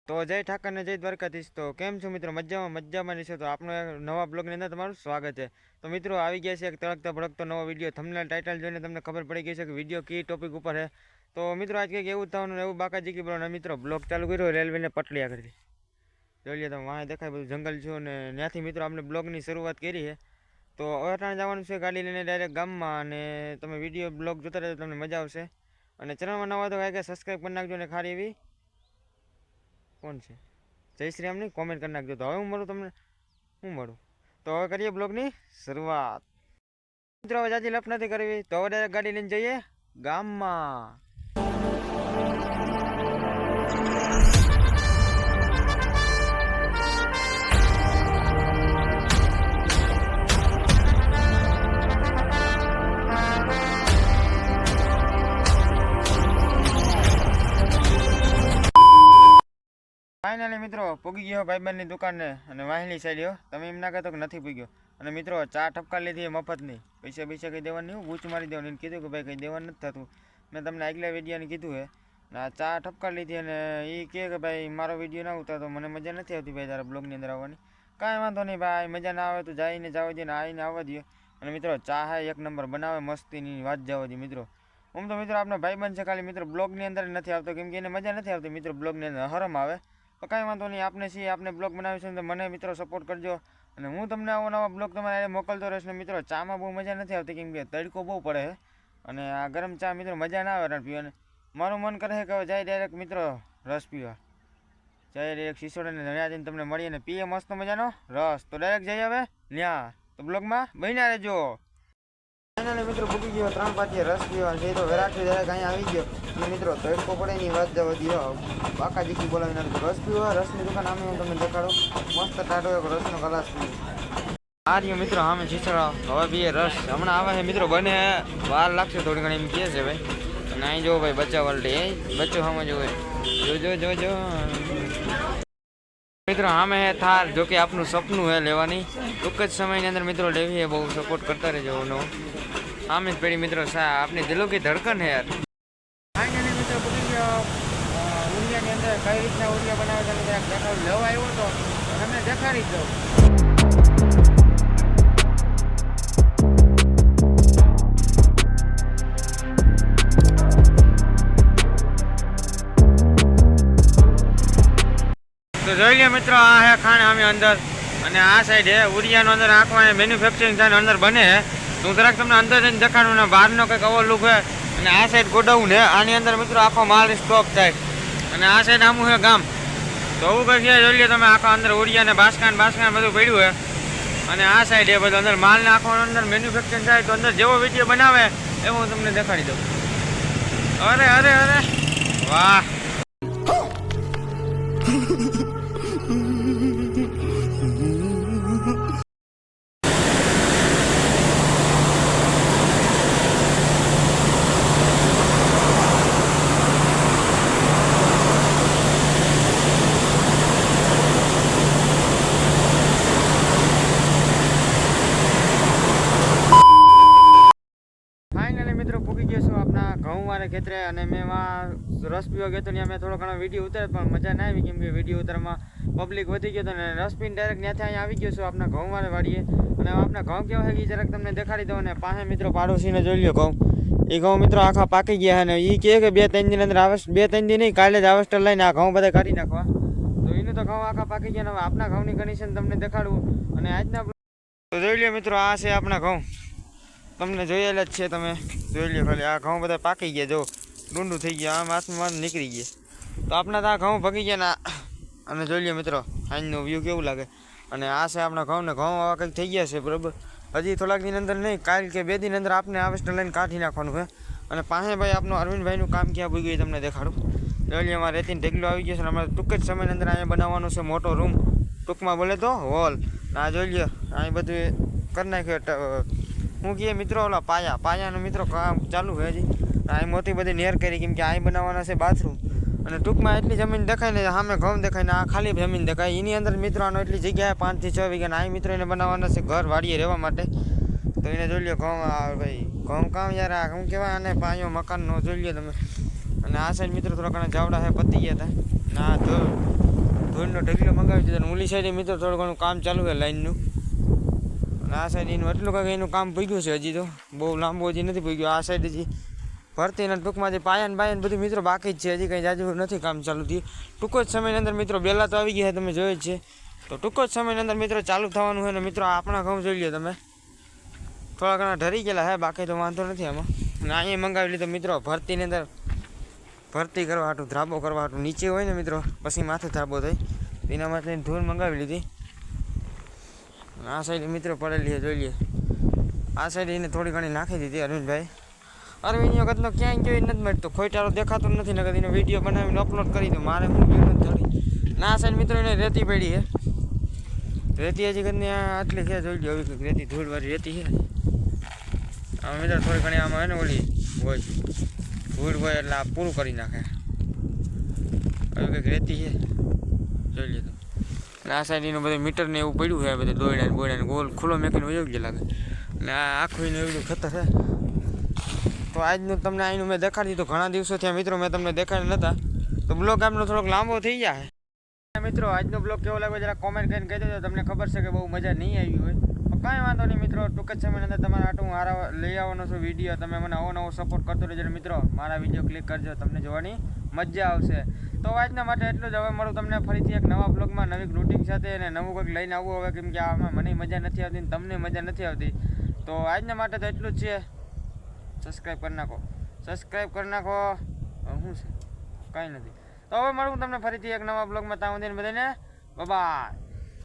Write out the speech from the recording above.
તો જય ઠાકર ને જય દ્વારકાધીશ. તો કેમ છો મિત્રો? મજામાં રહેશો તો આપણો એક નવા બ્લોગની અંદર તમારું સ્વાગત છે. તો મિત્રો આવી ગયા છે એક તડકતો ભડકતો નવો વિડીયો. થંબનેલ ટાઇટલ જોઈને તમને ખબર પડી ગઈ છે કે વિડીયો કી ટોપિક ઉપર છે. તો મિત્રો આજ કંઈક એવું થવાનું એવું બાકાજી કી બોલો મિત્રો બ્લોગ ચાલુ કર્યો રેલવેને પટલી આગળથી. જોઈ લે તમે વાંહે દેખાય બધું જંગલ છું અને ત્યાંથી મિત્રો આપણે બ્લોગની શરૂઆત કરી છે. તો અટાણે જવાનું છે ગાડી લઈને ડાયરેક્ટ ગામમાં, અને તમે વિડીયો બ્લોગ જોતા રહેજો, તમને મજા આવશે. અને ચેનલમાં નવા તો કાંઈ સબસ્ક્રાઈબ કરી નાખજો અને ખાલી એવી કોણ છે જય શ્રી રામની કોમેન્ટ કરી નાખજો. તો હવે હું મળું તો હવે કરીએ બ્લોગની શરૂઆત. મિત્રો હવે જાજી લપ નથી કરવી, તો હવે ડાયરેક્ટ ગાડી લઈને જઈએ ગામમાં. ફાઇનલી મિત્રો પૂગી ગયો ભાઈબંધની દુકાનને, અને વાહેલી સાઈડ તમે એમ ના કહેતો કે નથી પૂગ્યો. અને મિત્રો ચા ઠપકા લીધી મફતની, પૈસા કંઈ દેવાનું નહીં, ગૂંચ મારી દેવાનું. એને કીધું કે ભાઈ કંઈ દેવાનું નથી થતું. મેં તમને આગલા વિડીયોને કીધું છે ને આ ચા ઠપકા લીધી, અને એ કહે કે ભાઈ મારો વિડીયો ના ઉતારતો, મને મજા નથી આવતી ભાઈ તારા બ્લોગની અંદર આવવાની. કાંઈ વાંધો નહીં ભાઈ, મજા ના આવે તો જઈને જવા દે ને આવીને આવવા દે. અને મિત્રો ચા હે એક નંબર બનાવે, મસ્તીની વાત જવા દે મિત્રો. તો મિત્રો આપણા ભાઈબંધ છે, ખાલી મિત્રો બ્લોગની અંદર નથી આવતો કેમ કે એને મજા નથી આવતી મિત્રો બ્લોગની અંદર, હરમ આવે. તો કાંઈ વાંધો નહીં, આપણે છીએ, આપણે બ્લોગ બનાવીશું તો મને મિત્રો સપોર્ટ કરજો. અને હું તમને આવો નવા બ્લોગ તમારે મોકલતો રહીશ. ને મિત્રો ચામાં બહુ મજા નથી આવતી કેમ કે તડકો બહુ પડે છે, અને આ ગરમ ચા મિત્રો મજા ના આવે પીવાને. મારું મન કરે છે કે જાય ડાયરેક્ટ મિત્રો રસ પીવા, જાય ડાયરેક્ટ સિસોડાને ત્યાં જઈને તમને મળીએ ને પીએ મસ્ત મજાનો રસ. તો ડાયરેક્ટ જઈ હવે ત્યાં, તો બ્લોગમાં બન્યા રહેજો. ફાઇનલી મિત્રો ભૂકી ગયો 3 પાટીએ રસ પીવા છે, તો વેરાટી ડાયરેક્ટ અહીંયા આવી ગયો. અને મિત્રો તડકો પડે ની વાત જવા દો, બાકાજી કી બોલાવીને રસ પીવા. રસની દુકાન આમે હું તમને દેખાડું, મસ્ત ટાટો એક રસનો ગ્લાસ પીવો. આ રહ્યો મિત્રો આમે છીછડા, હવે પીએ રસ. હમણાં આવે છે મિત્રો, બને વાર લાગશે થોડી ઘણી એમ કહે છે ભાઈ. અને અહીં જો ભાઈ બચ્ચા વલટી, બચ્ચો સામે જોવે, જો મિત્રો આમે હે થાર, જો કે આપનું સપનું હે લેવાની. ટૂંક જ સમયની અંદર મિત્રો લેવી है, બહુ સપોર્ટ કરતા રહેજો. આમે જ પેઢી મિત્રો આપની દિલો કી ધડકન है યાર. ફાઇનલી મિત્રો પૂછી ગયો ઉરિયાની અંદર કઈ રીતના ઉરિયા બનાવે છે દેખાડું. લેવા આવ્યો તો તમને દેખાડી દઉં. તો જોઈ લે મિત્રો આ હે ખાણ અમે અંદર, અને આ સાઈડ હે ઉરિયાનો અંદર આંખમાં મેન્યુફેક્ચરિંગ થાય અંદર બને હે. હું જરાક તમને અંદર જઈને દેખાડું ને બહારનો કંઈક અવો લુક હે. અને આ સાઈડ ગોડાઉન હે, આની અંદર મિત્રો આખો માલ સ્ટોક થાય. અને આ સાઈડ આમું હે ગામ. તો એવું કંઈક છે જોઈ લે તમે, આખા અંદર ઉરિયા ને બાસકાન બધું પડ્યું હે. અને આ સાઈડ એ બધું અંદર માલને આખો અંદર મેન્યુફેક્ચરિંગ થાય. તો અંદર જેવો વિડીયો બનાવે એવો હું તમને દેખાડી દઉં. અરે વાહ. મિત્રો પૂકી ગયો છું આપણા ઘઉંવાળા ખેતરે, અને મેં એમાં રસ પીવા ગયો હતો ત્યાં મેં થોડો ઘણો વિડીયો ઉતાર્યો, પણ મજા ના આવી કેમ કે વિડીયો ઉતારવામાં પબ્લિક વધી ગયો હતો. અને રસ પીને ડાયરેક્ટ ત્યાંથી અહીંયા આવી ગયો છું આપણા ઘઉંવાળા વાડીએ. અને આપણા ઘઉં કેવા છે એ જરાક તમને દેખાડી દઉં. અને પાસે મિત્રો પાડોશીને જોઈ લ્યો ઘઉં, એ ઘઉં મિત્રો આખા પાકી ગયા. અને એ કહે કે 2-3 દિન અંદર 2-3 દિન નહીં, કાલે જ હાર્વેસ્ટર લઈને આ ઘઉં બધા કાઢી નાખવા. તો એનું તો ઘઉં આખા પાકી ગયા. હવે આપણા ઘઉંની કન્ડિશન તમને દેખાડવું. અને આજના તો જોઈ લ્યો મિત્રો આ છે આપણા ઘઉં, તમને જોયેલા જ છે, તમે જોઈ લો ખાલી. આ ઘઉં બધા પાકી ગયા, જો ડુંડું થઈ ગયા, આમ આસમાં નીકળી ગયા. તો આપણા તો આ ઘઉં ભગી ગયા ને. અને જોઈ લો મિત્રો આજનો વ્યૂ કેવું લાગે. અને આ છે આપણા ઘઉં, ને ઘઉં આવા કંઈક થઈ ગયા છે બરાબર. હજી થોડાક દિન અંદર નહીં, કાલ કે 2 દિન અંદર આપણે હાર્વેસ્ટર લઈને કાઢી નાખવાનું છે. અને પાસે ભાઈ આપણું અરવિંદભાઈનું કામ ક્યાં પૂરી ગયું તમને દેખાડું. જોઈ લો અમારે રેતીને ઢેકલો આવી ગયો છે, અમારે ટૂંક જ સમયની અંદર અહીંયા બનાવવાનો છે મોટો રૂમ, ટૂંકમાં બોલે તો હોલ. આ જોઈ લો અહીં બધું કરી નાખ્યું. હું કહે મિત્રો ઓલા પાયાનું મિત્રો કામ ચાલુ છે હજી. અહીં મોટી બધી નેર કરી કેમ કે અહીં બનાવવાના છે બાથરૂમ. અને ટૂંકમાં એટલી જમીન દેખાય ને સામે ઘઉં દેખાય ને આ ખાલી જમીન દેખાય. એની અંદર મિત્રો આનો એટલી જગ્યાએ 5 થી 6 વીઘા. અહીં મિત્રો એને બનાવવાના છે ઘર વાડીએ રહેવા માટે. તો એને જોઈ લો ઘઉં ભાઈ ઘઉં કામ યાર આ શું કહેવાય, અને પાયો મકાનનો જોઈ લો તમે. અને આ સાઈડ મિત્રો થોડા ઘણા જાવડા છે પતી ગયા હતા. ના તો લાઈનનો ઢગલો મંગાવી દીધો અને ઓલી સાઈડે મિત્રો થોડું ઘણું કામ ચાલુ છે લાઈનનું. અને આ સાઈડ એનું એટલું કાંઈક એનું કામ પગ્યું છે હજી તો બહુ લાંબુ હજી નથી પગ્યું. આ સાઈડ હજી ભરતીના ટૂંકમાં જે પાયાને બાયાને બધું મિત્રો બાકી જ છે, હજી કંઈ જાજુ નથી કામ ચાલુ થયું. ટૂંક જ સમયની અંદર મિત્રો બેલા તો આવી ગયા તમે જોઈ જ છે. તો ટૂંક જ સમયની અંદર મિત્રો ચાલુ થવાનું હોય ને મિત્રો આપણા ઘઉં જોઈ લો તમે થોડા ઘણા ઢરી ગયેલા હે, બાકી તો વાંધો નથી આમાં. અને અહીંયા મંગાવી લીધો મિત્રો ભરતીની અંદર ભરતી કરવા હાટું ધ્રાબો કરવા હાટું નીચે હોય ને મિત્રો પછી માથે ધ્રાબો થાય એના માટે ધૂળ મંગાવી લીધી. આ સાઈડ મિત્રો પડેલી છે જોઈ લઈએ. આ સાઈડ એને થોડી ઘણી નાખી દીધી અરવિંદભાઈ. અરવિંદ વખતનો ક્યાંય ગયો નથી મળતો, ખોટારો દેખાતો નથી ને કદી એનો વિડીયો બનાવીને અપલોડ કરી દો મારે હું ગયો નથી થોડી. ના આ સાઈડ મિત્રો એને રેતી પડી છે, રેતી હજી કદી આટલી છે જોઈ લો. હવે રેતી ધૂળવાળી રેતી છે આમાં મિત્રો થોડી ઘણી આમાં હોય ને ઓલી હોય ધૂળ હોય એટલે આ પૂરું કરી નાખે. હવે કંઈક રેતી છે જોઈ લીધું. અને આ સાઈડ એનું બધું મીટર ને એવું પડ્યું છે બધું દોડ્યા બોડ્યા ગોલ ખુલ્લો મેકીને વયો જ લાગે. અને આ આખું એનું એવું ખતર છે. તો આજનું તમને અહીંનું મેં દેખાડી દીધું. ઘણા દિવસો થયા મિત્રો મેં તમને દેખાડ્યા નહોતા, તો બ્લોગ આપણો થોડોક લાંબો થઈ જાય. મિત્રો આજનો બ્લોગ કેવો લાગ્યો જરા કોમેન્ટ કરીને કહી દેજો. તમને ખબર છે કે બહુ મજા નહીં આવી હોય તો કાંઈ વાંધો નહીં મિત્રો, ટૂંક જ સમયની અંદર તમારા આટલું હારા લઈ આવવાનો છું વિડીયો. તમે મને નવો સપોર્ટ કરતો રહેજો મિત્રો, મારા વિડીયો ક્લિક કરજો, તમને જોવાની મજા આવશે. તો આજના માટે એટલું જ. હવે મળું તમને ફરીથી એક નવા બ્લોગમાં નવી રૂટિંગ સાથે અને નવું કંઈક લઈને આવવું હવે, કેમ કે આમાં મને મજા નથી આવતી ને તમને મજા નથી આવતી. તો આજના માટે તો એટલું જ છે. સબસ્ક્રાઈબ કરી નાખો, સબસ્ક્રાઈબ કરી નાખો. શું છે કાંઈ નથી. તો હવે મળું તમને ફરીથી એક નવા બ્લોગમાં. ત્યાં સુધી બધાને બાય.